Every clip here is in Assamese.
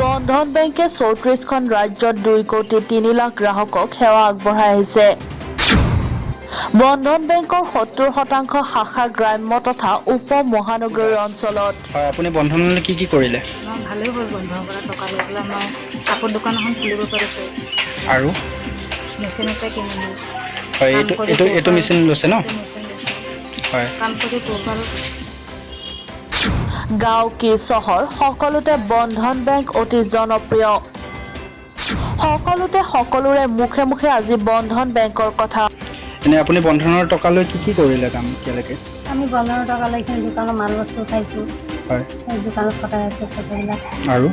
বন্ধন বেংকে 34খন ৰাজ্যত 2 কোটি 3 লাখ গ্ৰাহকক সেৱা আগবঢ়াই আহিছে। বন্ধন বেংকৰ 70% শাখা গ্ৰাম্য তথা উপ মহানগৰীয় অঞ্চলত। হয়, আপুনি বন্ধনলৈ কি কৰিলে? মই ভালেই হ'ল বন্ধনৰ পৰা টকা লৈ পেলাই মই কাপোৰ দোকান এখন খুলিব পাৰিছোঁ আৰু মেচিন এটা কিনিলোঁ। হয়, এইটো মেচিন লৈছে ন? মেচিন লৈছোঁ। হয়, কাম কৰি পোহপাল গাঁও কি চহৰ সকলোতে বন্ধন বেংক অতি জনপ্ৰিয়। সকলোৰে মুখে মুখে আজি বন্ধন বেংকৰ কথা। এনে আপুনি বন্ধনৰ টকা লৈ কি কৰিলে কাম এতিয়ালৈকে? আমি বন্ধনৰ টকা লৈ কিনে দোকানৰ মাল বস্তু খাইছোঁ। হয়, এই দোকানত কটাই আছোঁ পইচাবিলাক। আৰু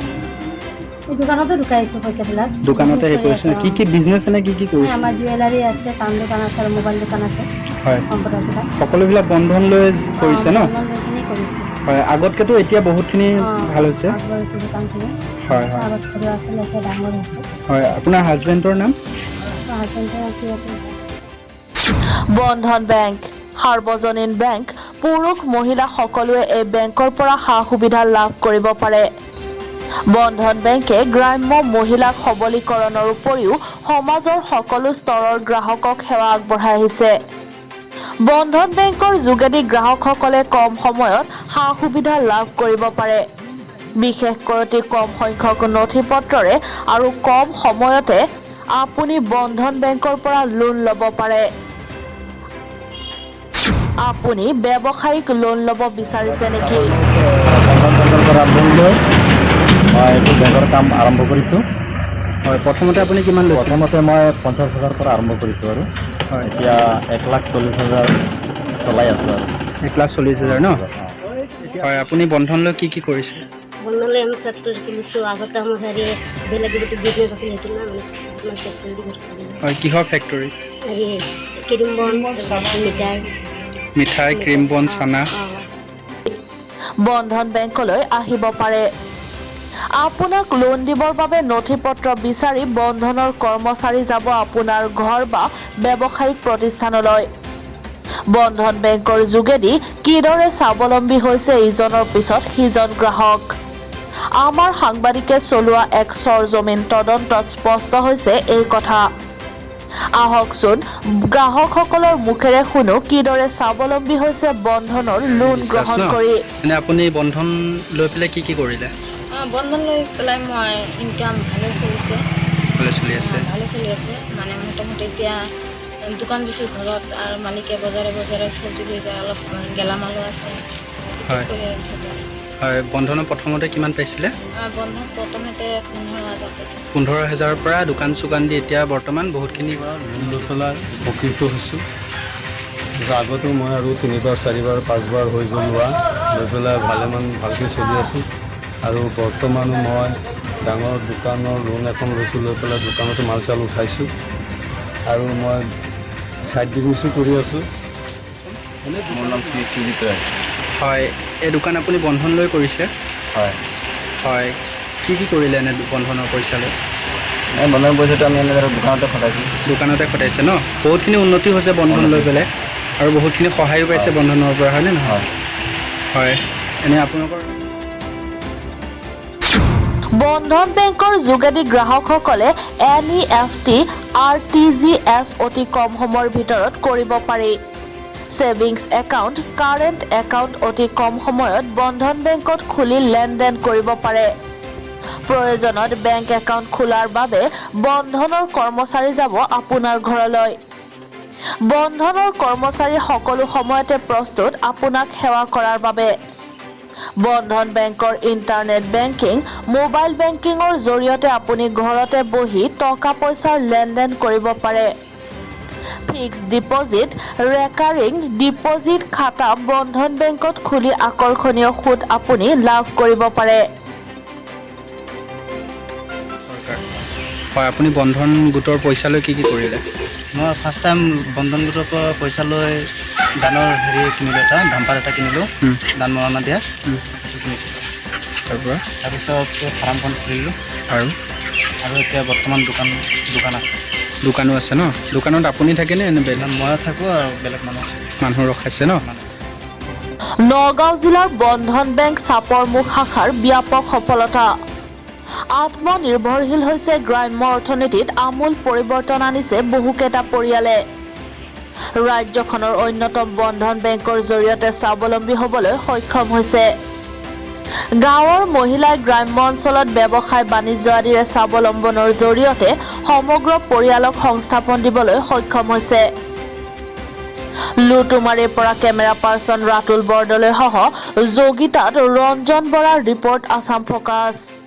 এই দোকানতে ঢুকাইছোঁ পইচাবিলাক। দোকানতে হেৰি কৰিছে কি বিজনেছ এনে কি কৰিছে? আমাৰ জুৱেলাৰী আছে, পাণ দোকান আছে আৰু মোবাইল দোকান আছে। হয়, কম্পিউটাৰ দোকান সকলোবিলাক বন্ধন লৈ কৰিছে ন? বন্ধন লৈ কিনে কৰিছোঁ। হয়, আগতকেতো এতিয়া বহুতখিনি ভাল হৈছে। আগবাঢ়িছোঁ দোকানখিনি। হয় হয় আগত সৰু আছিলে, এতিয়া ডাঙৰ হৈছে। হয়, আপোনাৰ হাজবেণ্ডৰ নাম? হাজবেণ্ডৰ কি আছে? বন্ধন বেংক সাৰ্বজনীন বেংক। পুৰুষ মহিলা সকলোৱে এই বেংকৰ পৰা সা-সুবিধা লাভ কৰিব পাৰে। বন্ধন বেংকে গ্ৰাম্য মহিলাক সবলীকৰণৰ উপৰিও সমাজৰ সকলো স্তৰৰ গ্ৰাহকক সেৱা আগবঢ়াই আহিছে। বন্ধন বেংকৰ যোগেদি গ্ৰাহকসকলে কম সময়ত সা-সুবিধা লাভ কৰিব পাৰে। বিশেষকৈ অতি কম সংখ্যক নথি পত্ৰৰে আৰু কম সময়তে আপুনি বন্ধন বেংকৰ পৰা লোন ল'ব পাৰে। আপুনি ব্যৱসায়িক লোন ল'ব বিচাৰিছে নেকি? বন্ধন বেংকৰ পৰা লোন লৈ মই এইটো বেংকৰ কাম আৰম্ভ কৰিছোঁ। হয়, প্ৰথমতে আপুনি কিমান লৈছে? প্ৰথমতে মই 50,000 পৰা আৰম্ভ কৰিছোঁ আৰু হয়, এতিয়া 1,40,000 চলাই আছোঁ আৰু 1,40,000 ন? হয়, আপুনি বন্ধন লৈ কি কৰিছে? বন্ধনলৈ আমি ফেক্টৰী খুলিছোঁ। আগতে আমাৰ হেৰি বেলেগ যিটো বিজনেছ আছিল সেইটো নাই মানে কিছুমান ফেক্টৰী কৰিছোঁ। হয়, কিহৰ ফেক্টৰী? হেৰি ক্ৰীম বন, মিঠাই, ক্ৰীম বন, চানা। বন্ধন বেংকলৈ আহিব পাৰে। আপোনাক লোন দিবৰ বাবে নথি পত্ৰ বিচাৰি বন্ধনৰ কৰ্মচাৰী যাব আপোনাৰ ঘৰ বা ব্যৱসায়িক প্ৰতিষ্ঠানলৈ। বন্ধন বেংকৰ যোগেদি কিদৰে স্বাৱলম্বী হৈছে ইজনৰ পিছত সিজন গ্ৰাহক। আমাৰ সাংবাদিকে চলোৱা এক সৰজমিন তদন্তত স্পষ্ট হৈছে এই কথা। আহকচোন গ্ৰাহকসকলৰ মুখেৰে শুনো কিদৰে স্বাৱলম্বী হৈছে বন্ধনৰ লোন গ্ৰহণ কৰি। এনে আপুনি বন্ধন লৈ পেলাই কি কৰিলে? বন্ধন লৈ পেলাই মই ইনকাম ভালে চলিছে। ভালে চলি আছে। ভালে চলি আছে মানে মোটামুটি এতিয়া দোকান দিছোঁ ঘৰত আৰু মালিকে বজাৰে চব্জি লৈ যায়, অলপ গেলামালো আছে। হয়। চলি আছোঁ। হয়, বন্ধনৰ প্ৰথমতে কিমান পাইছিলে? বন্ধন প্ৰথমতে 15,000 পাইছোঁ। 15,000ৰ পৰা দোকান চোকান দি এতিয়া বৰ্তমান বহুতখিনি লোন লৈ পেলাই উপকৃত হৈছোঁ। আগতো মই আৰু 3বাৰ 4বাৰ 5বাৰ হৈ গ'ল লোৱা লৈ পেলাই ভালকৈ চলি আছোঁ। আৰু বৰ্তমানো মই ডাঙৰ দোকানৰ লোন এখন লৈছোঁ, লৈ পেলাই দোকানতো মাল চাল উঠাইছোঁ আৰু মই ছাইড বিজনেছো কৰি আছোঁ। মোৰ নাম শ্ৰী সুজিত ৰায়। হয়, এই দোকান আপুনি বন্ধন লৈ কৰিছে? হয়। হয়, কি কৰিলে এনে বন্ধনৰ পইচা লৈ? এই বন্ধনৰ পইচাটো আমি এনেদৰে দোকানতে খটাইছোঁ। দোকানতে খটাইছে ন? বহুতখিনি উন্নতি হৈছে বন্ধন লৈ পেলাই আৰু বহুতখিনি সহায়ো পাইছে বন্ধনৰ পৰা, হয়নে নহয়? হয়, এনে আপোনালোকৰ বন্ধন বেংকৰ যোগেদি গ্ৰাহকসকলে NEFT, RTGS অতি কম সময়ৰ ভিতৰত কৰিব পাৰি। ছেভিংছ একাউণ্ট, কাৰেণ্ট একাউণ্ট অতি কম সময়ত বন্ধন বেংকত খুলি লেনদেন কৰিব পাৰে। প্ৰয়োজনত বেংক একাউণ্ট খোলাৰ বাবে বন্ধনৰ কৰ্মচাৰী যাব আপোনাৰ ঘৰলৈ। বন্ধনৰ কৰ্মচাৰী সকলো সময়তে প্ৰস্তুত আপোনাক সেৱা কৰাৰ বাবে। বন্ধন বেংকৰ ইণ্টাৰনেট বেংকিং, মোবাইল বেংকিঙৰ জৰিয়তে আপুনি ঘৰতে বহি টকা পইচাৰ লেনদেন কৰিব পাৰে। ফিক্সড ডিপজিট, ৰেকাৰিং ডিপজিট খাতা বন্ধন বেংকত খুলি আকৰ্ষণীয় সুদ আপুনি লাভ কৰিব পাৰে। হয়, আপুনি বন্ধন গোটৰ পইচা লৈ কি কৰিলে? মই ফাৰ্ষ্ট টাইম বন্ধন গোটৰ পৰা পইচা লৈ ধানৰ কিনিলোঁ, ডাম্পাৰ এটা কিনিলোঁ, ধান মৰণা দিয়া সেইটো কিনিছোঁ। তাৰপিছত ফাৰ্মখন খুলিলোঁ আৰু এতিয়া বৰ্তমান দোকান আছে। দোকানো আছে ন? দোকানত আপুনি থাকেনে এনে বেলেগ? মই থাকোঁ আৰু বেলেগ মানুহ ৰখাইছে ন? নগাঁও জিলাৰ বন্ধন বেংক চাপৰমুখ শাখাৰ ব্যাপক সফলতা। আত্মনিৰ্ভৰশীল হৈছে গ্ৰাম্য অৰ্থনীতিত আমূল পৰিৱৰ্তন আনিছে বহুকেইটা পৰিয়ালে ৰাজ্যখনৰ অন্যতম বন্ধন বেংকৰ জৰিয়তে স্বাৱলম্বী হ'বলৈ সক্ষম হৈছে গাঁৱৰ মহিলাই গ্ৰাম্য অঞ্চলত ব্যৱসায় বাণিজ্য আদিৰে স্বাৱলম্বনৰ জৰিয়তে সমগ্ৰ পৰিয়ালক সংস্থাপন দিবলৈ সক্ষম হৈছে লুটুমাৰীৰ পৰা কেমেৰা পাৰ্চন ৰাতুল বৰদলৈ সহ যোগিতাত ৰঞ্জন বৰাৰ ৰিপৰ্ট আছাম ফোকাছ